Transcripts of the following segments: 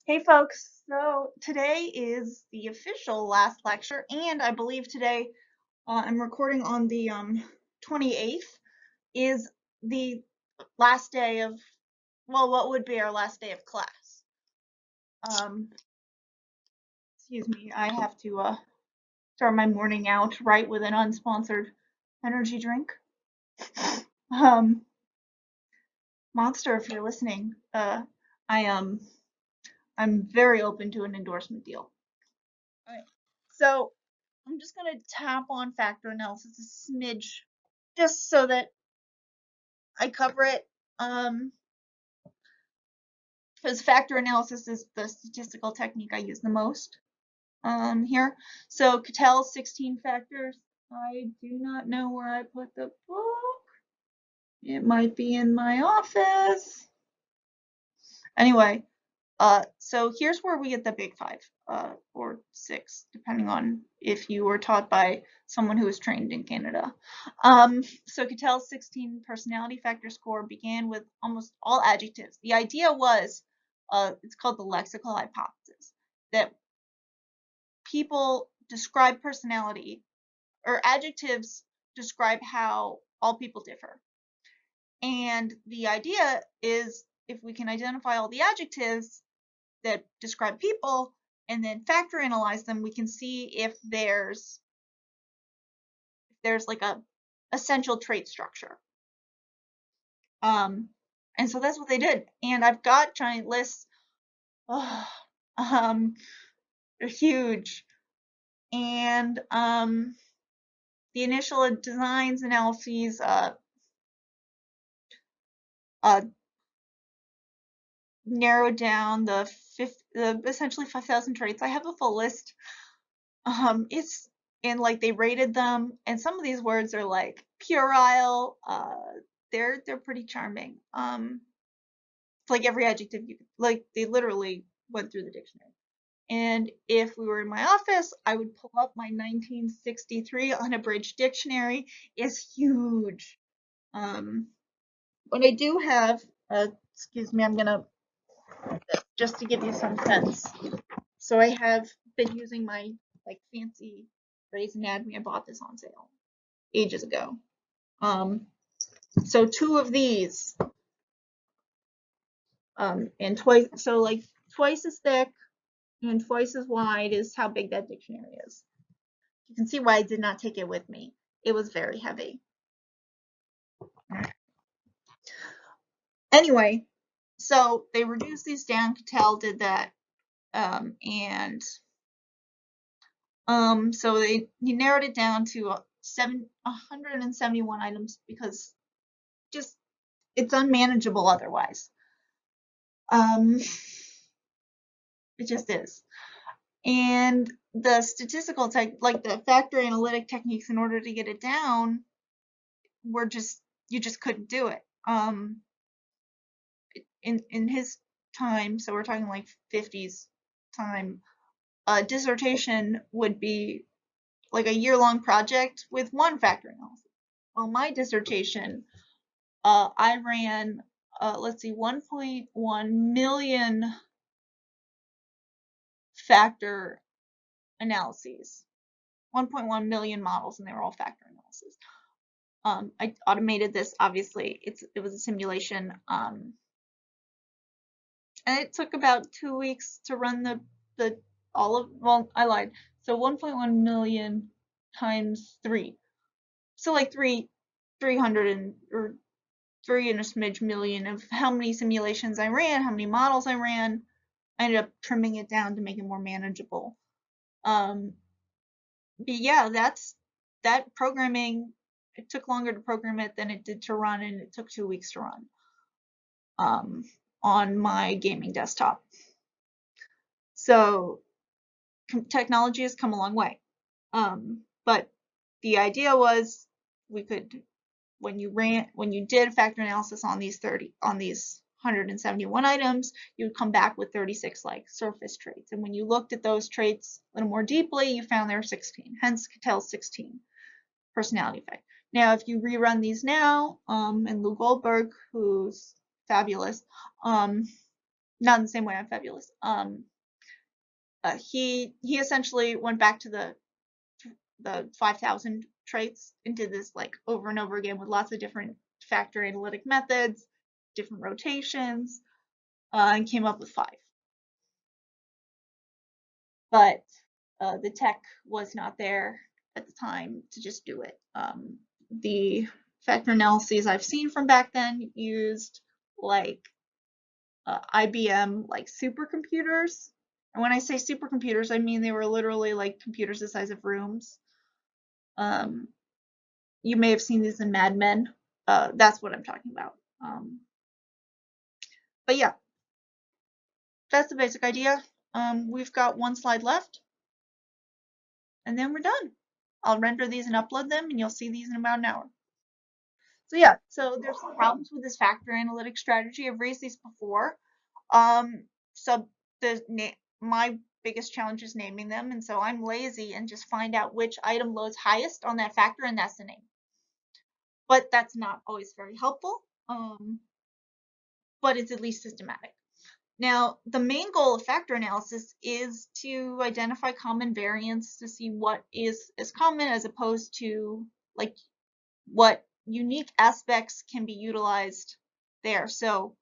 Hey folks, so today is the official last lecture, and I believe today I'm recording on the 28th is the last day of, well, what would be our last day of class. Um, Excuse me, I have to start my morning out right with an unsponsored energy drink. Um, Monster, if you're listening, I I'm very open to an endorsement deal. All right. So I'm just going to tap on factor analysis a smidge just so that I cover it. Because factor analysis is the statistical technique I use the most here. So Cattell's 16 factors. I do not know where I put the book. It might be in my office. Anyway, so here's where we get the big five, or six, depending on if you were taught by someone who was trained in Canada. So Cattell's 16 personality factor score began with almost all adjectives. The idea was, it's called the lexical hypothesis, that people describe personality, or adjectives describe how all people differ. And the idea is if we can identify all the adjectives that describe people and then factor analyze them, we can see if there's like a essential trait structure. And so that's what they did. And I've got giant lists. Oh, they're huge. And the initial designs analyses uh, narrowed down the essentially 5,000 traits. I have a full list. It's and like they rated them, and some of these words are like puerile. They're pretty charming. It's like every adjective you could, like they literally went through the dictionary. And if we were in my office, I would pull up my 1963 unabridged dictionary. It's huge. But I do have, excuse me, I'm gonna just to give you some sense. So I have been using my like fancy Grey's Anatomy. I bought this on sale ages ago. Um, so two of these, and twice, so like twice as thick and twice as wide is how big that dictionary is. You can see why I did not take it with me. It was very heavy. Anyway, so they reduced these down. Cattell did that, and so he narrowed it down to 171 items because just it's unmanageable otherwise. It just is. And the statistical like the factor analytic techniques in order to get it down were just, you just couldn't do it. In his time, so we're talking like 50s time, a dissertation would be like a year-long project with one factor analysis. Well, my dissertation, I ran, let's see, 1.1 million factor analyses, 1.1 million models, and they were all factor analysis. I automated this, obviously. It was a simulation, and it took about 2 weeks to run the all of, well, I lied. So 1.1 million times 3. So like 300 and, or 3 and a smidge million of how many simulations I ran, how many models I ran. I ended up trimming it down to make it more manageable. But yeah, that programming. It took longer to program it than it did to run, and it took 2 weeks to run on my gaming desktop. So technology has come a long way. But the idea was we could, when you did factor analysis on these 171 items, you would come back with 36 like surface traits. And when you looked at those traits a little more deeply, you found there were 16, hence Cattell's 16 personality effect. Now, if you rerun these now, and Lou Goldberg, who's fabulous, not in the same way I'm fabulous. He essentially went back to the 5,000 traits and did this like over and over again with lots of different factor analytic methods, different rotations, and came up with 5. But the tech was not there at the time to just do it. The factor analyses I've seen from back then used like IBM like supercomputers. And when I say supercomputers, I mean they were literally like computers the size of rooms. You may have seen these in Mad Men. That's what I'm talking about. But yeah, that's the basic idea. We've got 1 slide left, and then we're done. I'll render these and upload them, and you'll see these in about an hour. So yeah, so there's some problems with this factor analytic strategy. I've raised these before. So my biggest challenge is naming them, and so I'm lazy and just find out which item loads highest on that factor, and that's the name. But that's not always very helpful, but it's at least systematic. Now, the main goal of factor analysis is to identify common variants to see what is common as opposed to like what unique aspects can be utilized there. So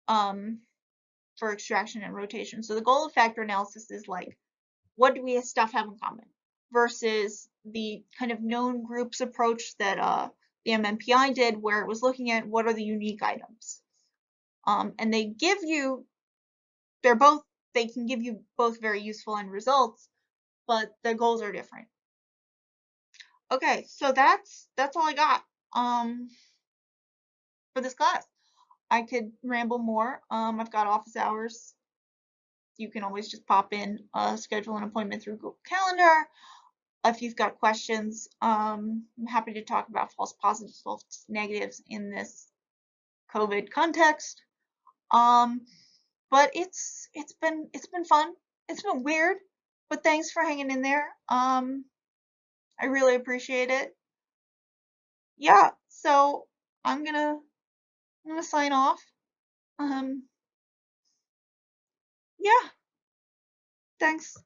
for extraction and rotation. So the goal of factor analysis is like, what do we stuff have in common versus the kind of known groups approach that the MMPI did, where it was looking at what are the unique items. And they can give you both very useful end results, but the goals are different. Okay, so that's all I got for this class. I could ramble more. I've got office hours. You can always just pop in, schedule an appointment through Google Calendar. If you've got questions, I'm happy to talk about false positives, false negatives in this COVID context. But it's been fun. It's been weird, but thanks for hanging in there. I really appreciate it. Yeah, so I'm gonna sign off. Yeah, thanks.